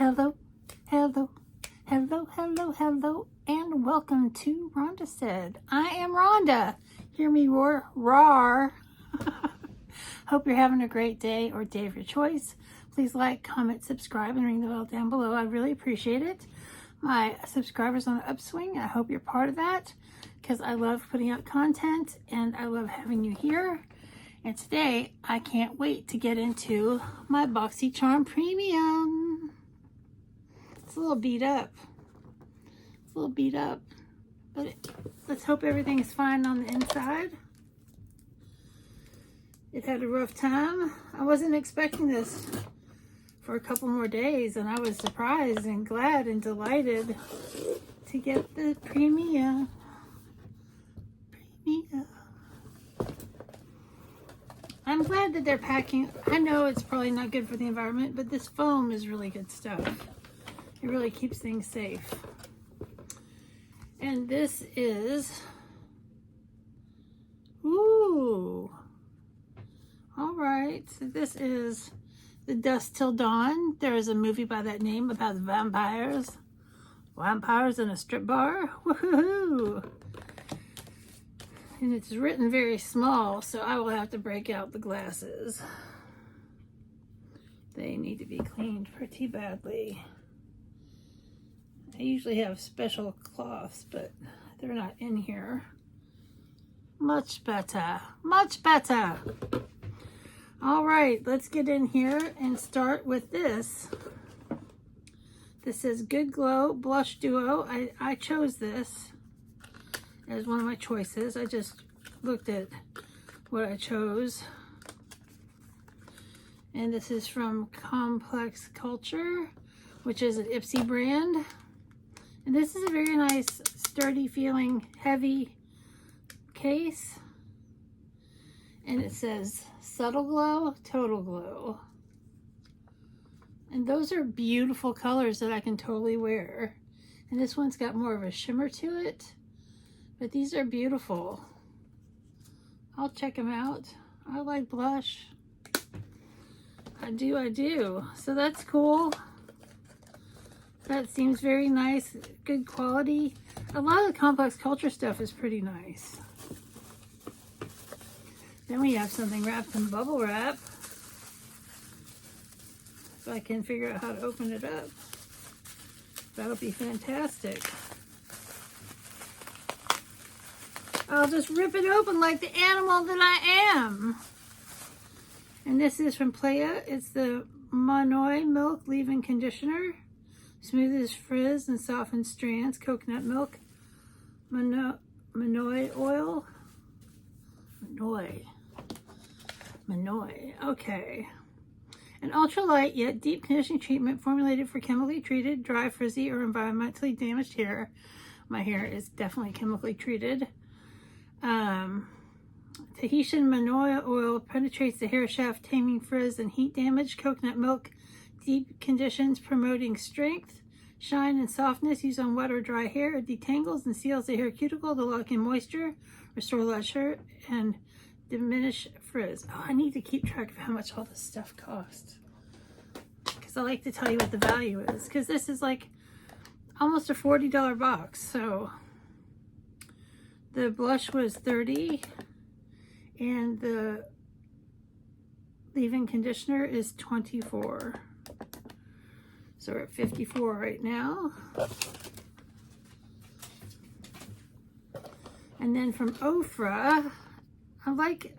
Hello, hello, hello, hello, hello, and welcome to Rhonda Said. I am Rhonda. Hear me roar, roar. Hope you're having a great day or day of your choice. Please like, comment, subscribe, and ring the bell down below. I really appreciate it. My subscribers on the upswing. I hope you're part of that because I love putting out content and I love having you here. And today, I can't wait to get into my Boxycharm Premium. It's a little beat up. But let's hope everything's fine on the inside. It had a rough time. I wasn't expecting this for a couple more days, and I was surprised and glad and delighted to get the Premium. I'm glad that they're packing. I know it's probably not good for the environment, but this foam is really good stuff. It really keeps things safe. And this is, ooh, all right. So this is The Dusk Till Dawn. There is a movie by that name about vampires in a strip bar. Woohoo! And it's written very small, so I will have to break out the glasses. They need to be cleaned pretty badly. I usually have special cloths, but they're not in here. Much better, much better. All right, let's get in here and start with this. This is Good Glow Blush Duo. I chose this as one of my choices. I just looked at what I chose. And this is from Complex Culture, which is an Ipsy brand. And this is a very nice, sturdy feeling, heavy case. And it says Subtle Glow, Total Glow. And those are beautiful colors that I can totally wear. And this one's got more of a shimmer to it. But these are beautiful. I'll check them out. I like blush. I do. So that's cool. That seems very nice. Good quality. A lot of the Complex Culture stuff is pretty nice. Then we have something wrapped in bubble wrap. If I can figure out how to open it up, that'll be fantastic. I'll just rip it open like the animal that I am. And this is from Playa. It's the Manoi Milk Leave-In Conditioner. Smooths frizz and softens strands. Coconut milk. Manoi oil. Manoi. Okay. An ultralight yet deep conditioning treatment formulated for chemically treated, dry, frizzy, or environmentally damaged hair. My hair is definitely chemically treated. Tahitian manoi oil penetrates the hair shaft, taming frizz and heat damage. Coconut milk deep conditions, promoting strength, shine, and softness. Used on wet or dry hair. It detangles and seals the hair cuticle to lock in moisture, restore luster, and diminish frizz. Oh, I need to keep track of how much all this stuff costs, because I like to tell you what the value is, because this is like almost a $40 box. So the blush was $30, and the leave-in conditioner is $24. So we're at $54 right now. And then from Ofra, I like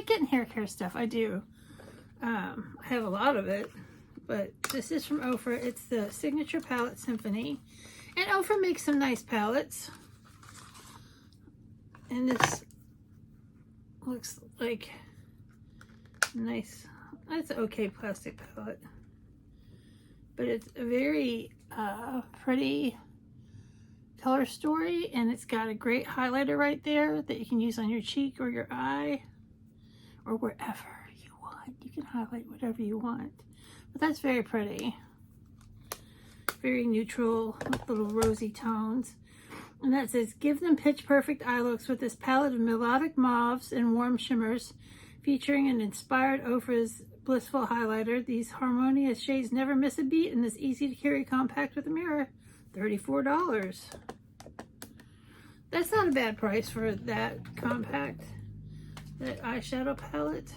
getting hair care stuff. I do. I have a lot of it, but this is from Ofra. It's the Signature Palette Symphony, and Ofra makes some nice palettes. And this looks like nice. That's an okay plastic palette, but it's a very pretty color story, and it's got a great highlighter right there that you can use on your cheek or your eye or wherever you want. You can highlight whatever you want, but that's very pretty. Very neutral with little rosy tones. And that says, give them pitch perfect eye looks with this palette of melodic mauves and warm shimmers, featuring an inspired Ofra's Blissful highlighter. These harmonious shades never miss a beat in this easy to carry compact with a mirror. $34. That's not a bad price for that compact, that eyeshadow palette.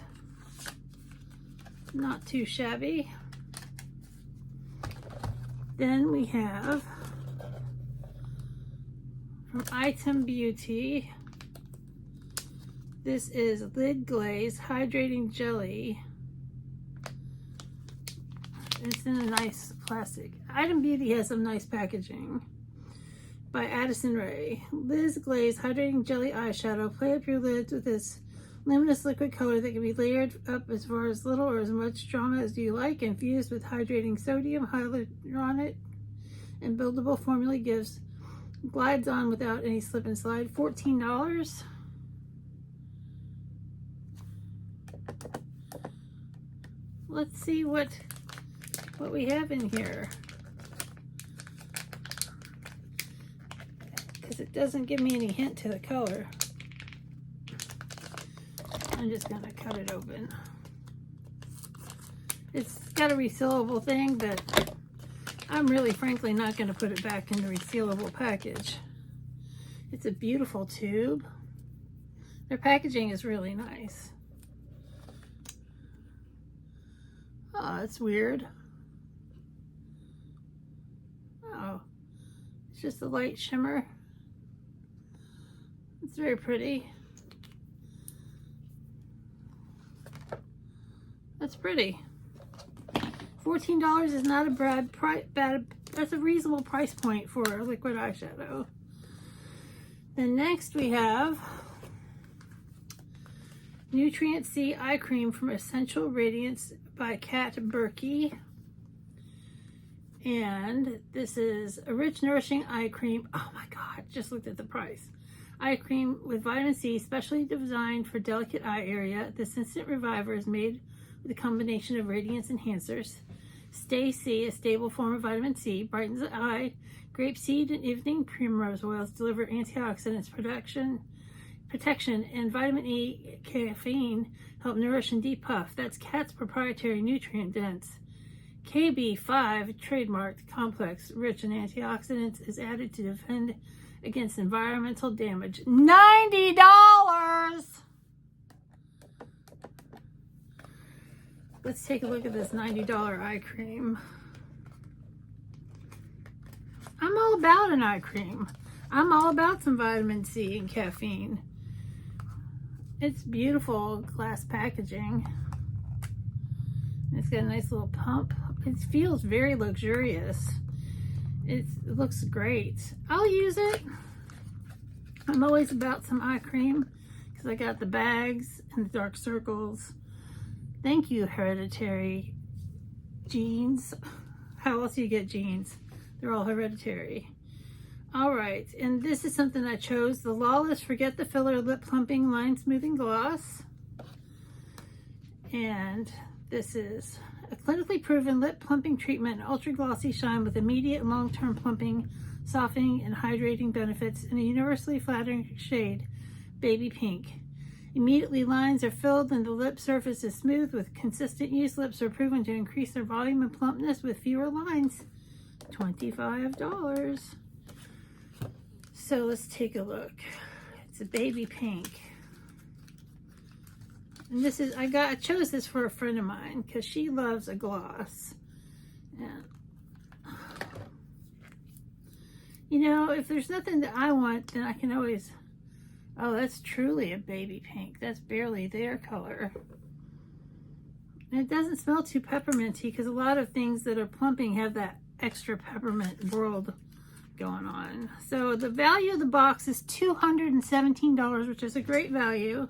Not too shabby. Then we have from Item Beauty, this is Lid Glaze Hydrating Jelly. It's in a nice plastic. Item Beauty has some nice packaging. By Addison Rae. Liz Glaze Hydrating Jelly Eyeshadow. Play up your lids with this luminous liquid color that can be layered up as far as little or as much drama as you like. Infused with hydrating sodium, hyaluronic, and buildable formula gives glides on without any slip and slide. $14. Let's see what we have in here, because it doesn't give me any hint to the color. I'm just gonna cut it open. It's got a resealable thing, but I'm really frankly not gonna put it back in the resealable package. It's a beautiful tube. Their packaging is really nice. Oh, that's weird. Oh, it's just a light shimmer. It's very pretty. That's pretty. $14 is not a bad price. That's a reasonable price point for a liquid eyeshadow. Then next we have Nutrient C Eye Cream from Essential Radiance by Kat Berkey. And this is a rich, nourishing eye cream. Oh my God, just looked at the price. Eye cream with vitamin C, specially designed for delicate eye area. This instant reviver is made with a combination of radiance enhancers. Stay C, a stable form of vitamin C, brightens the eye. Grapeseed and evening primrose oils deliver antioxidants protection, and vitamin E caffeine help nourish and depuff. That's Kat's proprietary nutrient dense KB5 trademarked complex rich in antioxidants is added to defend against environmental damage. $90. Let's take a look at this $90 eye cream. I'm all about an eye cream. I'm all about some vitamin C and caffeine. It's beautiful glass packaging. It's got a nice little pump. It feels very luxurious. It looks great. I'll use it. I'm always about some eye cream because I got the bags and the dark circles. Thank you, Hereditary Jeans. How else do you get jeans? They're all hereditary. All right, and this is something I chose. The Lawless Forget the Filler Lip Plumping Line Smoothing Gloss. And this is a clinically proven lip plumping treatment, ultra glossy shine with immediate and long-term plumping, softening, and hydrating benefits in a universally flattering shade, baby pink. Immediately lines are filled and the lip surface is smooth. With consistent use, lips are proven to increase their volume and plumpness with fewer lines. $25. So let's take a look. It's a baby pink. And this is, I chose this for a friend of mine because she loves a gloss. And, you know, if there's nothing that I want, then I can always, oh, that's truly a baby pink. That's barely their color. And it doesn't smell too pepperminty because a lot of things that are plumping have that extra peppermint world going on. So the value of the box is $217, which is a great value.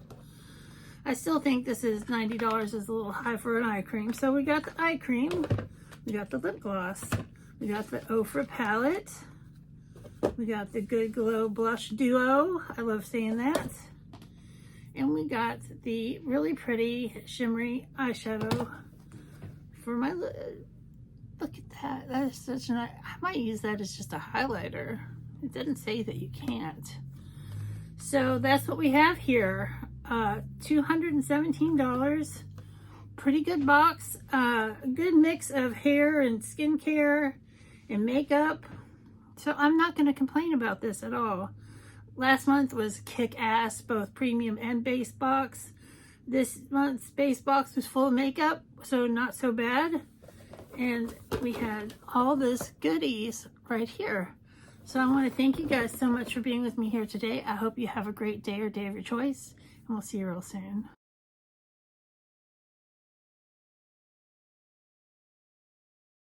I still think this is $90 is a little high for an eye cream. So we got the eye cream, we got the lip gloss, we got the Ofra palette, we got the Good Glow Blush Duo. I love saying that. And we got the really pretty shimmery eyeshadow for my lid. Look at that. That is such an, I might use that as just a highlighter. It doesn't say that you can't. So that's what we have here. $217. pretty good box. A good mix of hair and skincare and makeup. So I'm not going to complain about this at all. Last month was kick-ass, both premium and base box. This month's base box was full of makeup, so not so bad. And we had all this goodies right here. So I want to thank you guys so much for being with me here today. I hope you have a great day or day of your choice, and we'll see you real soon.